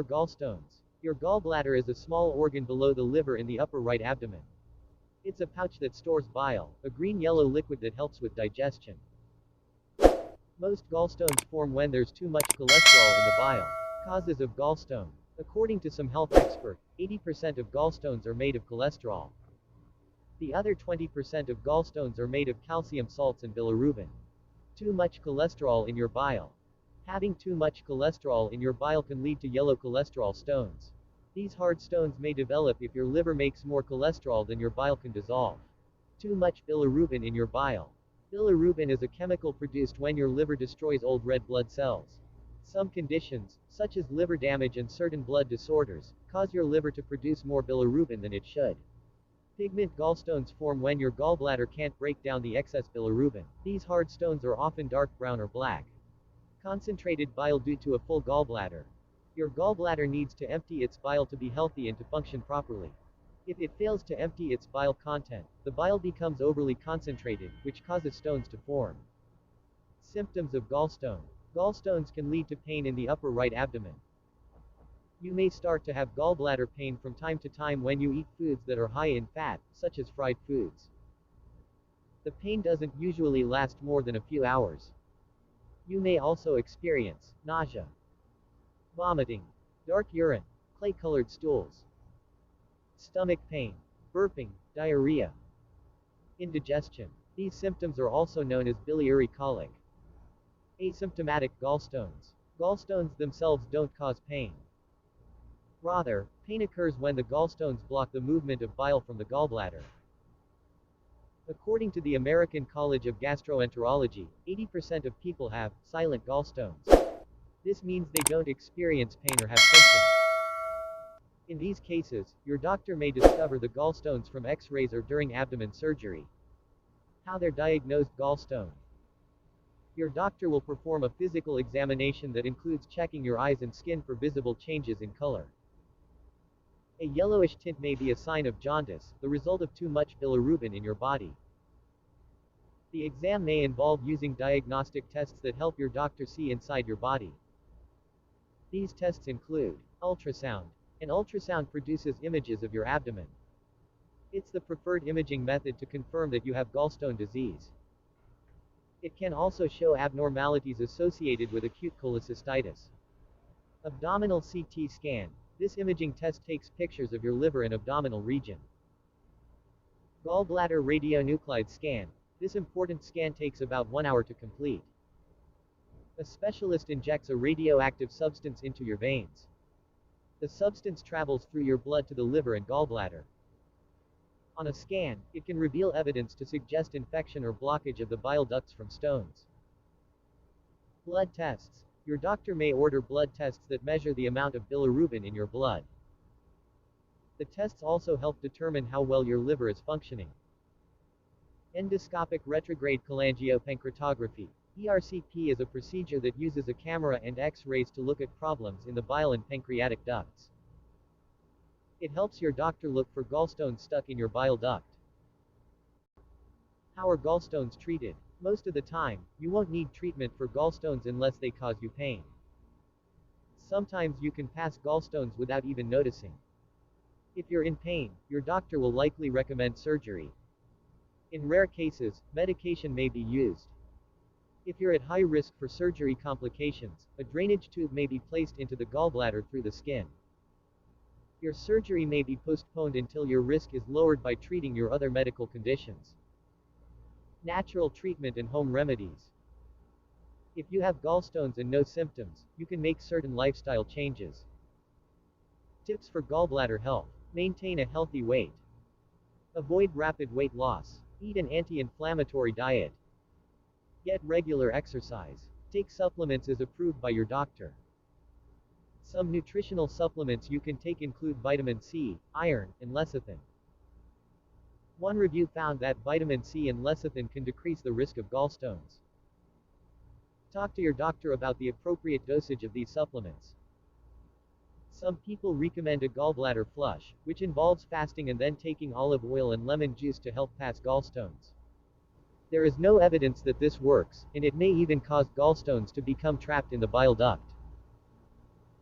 are gallstones? Your gallbladder is a small organ below the liver in the upper right abdomen. It's a pouch that stores bile, a green-yellow liquid that helps with digestion. Most gallstones form when there's too much cholesterol in the bile. Causes of gallstone. According to some health expert, 80% of gallstones are made of cholesterol. The other 20% of gallstones are made of calcium salts and bilirubin. Too much cholesterol in your bile. Having too much cholesterol in your bile can lead to yellow cholesterol stones. These hard stones may develop if your liver makes more cholesterol than your bile can dissolve. Too much bilirubin in your bile. Bilirubin is a chemical produced when your liver destroys old red blood cells. Some conditions, such as liver damage and certain blood disorders, cause your liver to produce more bilirubin than it should. Pigment gallstones form when your gallbladder can't break down the excess bilirubin. These hard stones are often dark brown or black. Concentrated bile due to a full gallbladder. Your gallbladder needs to empty its bile to be healthy and to function properly. If it fails to empty its bile content, the bile becomes overly concentrated, which causes stones to form. Symptoms of gallstone. Gallstones can lead to pain in the upper right abdomen. You may start to have gallbladder pain from time to time when you eat foods that are high in fat, such as fried foods. The pain doesn't usually last more than a few hours. You may also experience nausea, vomiting, dark urine, clay-colored stools, stomach pain, burping, diarrhea, indigestion. These symptoms are also known as biliary colic. Asymptomatic gallstones. Gallstones themselves don't cause pain. Rather, pain occurs when the gallstones block the movement of bile from the gallbladder. According to the American College of Gastroenterology, 80% of people have silent gallstones. This means they don't experience pain or have symptoms. In these cases, your doctor may discover the gallstones from X-rays or during abdomen surgery. How they're diagnosed. Gallstone. Your doctor will perform a physical examination that includes checking your eyes and skin for visible changes in color. A yellowish tint may be a sign of jaundice, the result of too much bilirubin in your body. The exam may involve using diagnostic tests that help your doctor see inside your body. These tests include ultrasound. An ultrasound produces images of your abdomen. It's the preferred imaging method to confirm that you have gallstone disease. It can also show abnormalities associated with acute cholecystitis. Abdominal CT scan. This imaging test takes pictures of your liver and abdominal region. Gallbladder radionuclide scan. This important scan takes about 1 hour to complete. A specialist injects a radioactive substance into your veins. The substance travels through your blood to the liver and gallbladder. On a scan, it can reveal evidence to suggest infection or blockage of the bile ducts from stones. Blood tests. Your doctor may order blood tests that measure the amount of bilirubin in your blood. The tests also help determine how well your liver is functioning. Endoscopic retrograde cholangiopancreatography. ERCP is a procedure that uses a camera and X-rays to look at problems in the bile and pancreatic ducts. It helps your doctor look for gallstones stuck in your bile duct. How are gallstones treated? Most of the time, you won't need treatment for gallstones unless they cause you pain. Sometimes you can pass gallstones without even noticing. If you're in pain, your doctor will likely recommend surgery. In rare cases, medication may be used. If you're at high risk for surgery complications, a drainage tube may be placed into the gallbladder through the skin. Your surgery may be postponed until your risk is lowered by treating your other medical conditions. Natural treatment and home remedies. If you have gallstones and no symptoms, you can make certain lifestyle changes. Tips for gallbladder health. Maintain a healthy weight. Avoid rapid weight loss. Eat an anti-inflammatory diet. Get regular exercise. Take supplements as approved by your doctor. Some nutritional supplements you can take include vitamin C, iron, and lecithin. One review found that vitamin C and lecithin can decrease the risk of gallstones. Talk to your doctor about the appropriate dosage of these supplements. Some people recommend a gallbladder flush, which involves fasting and then taking olive oil and lemon juice to help pass gallstones. There is no evidence that this works, and it may even cause gallstones to become trapped in the bile duct.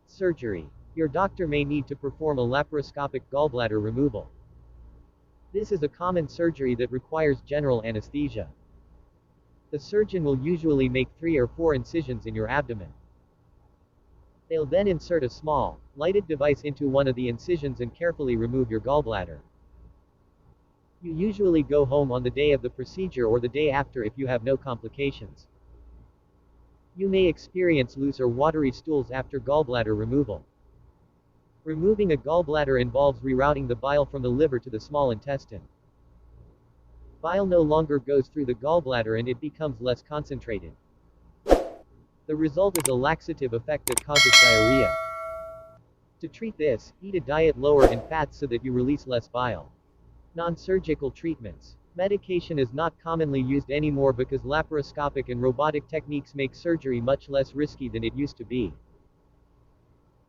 Surgery. Your doctor may need to perform a laparoscopic gallbladder removal. This is a common surgery that requires general anesthesia. The surgeon will usually make 3 or 4 incisions in your abdomen. They'll then insert a small, lighted device into one of the incisions and carefully remove your gallbladder. You usually go home on the day of the procedure or the day after if you have no complications. You may experience loose or watery stools after gallbladder removal. Removing a gallbladder involves rerouting the bile from the liver to the small intestine. Bile no longer goes through the gallbladder and it becomes less concentrated. The result is a laxative effect that causes diarrhea. To treat this, eat a diet lower in fats so that you release less bile. Non-surgical treatments. Medication is not commonly used anymore because laparoscopic and robotic techniques make surgery much less risky than it used to be.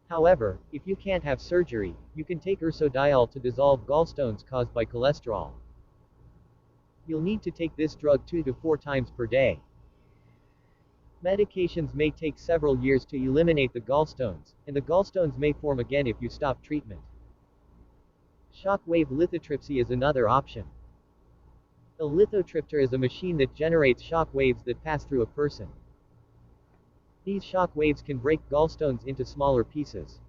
However, if you can't have surgery, you can take ursodiol to dissolve gallstones caused by cholesterol. You'll need to take this drug 2 to 4 times per day. Medications may take several years to eliminate the gallstones, and the gallstones may form again if you stop treatment. Shock-wave lithotripsy is another option. A lithotripter is a machine that generates shock waves that pass through a person. These shock waves can break gallstones into smaller pieces.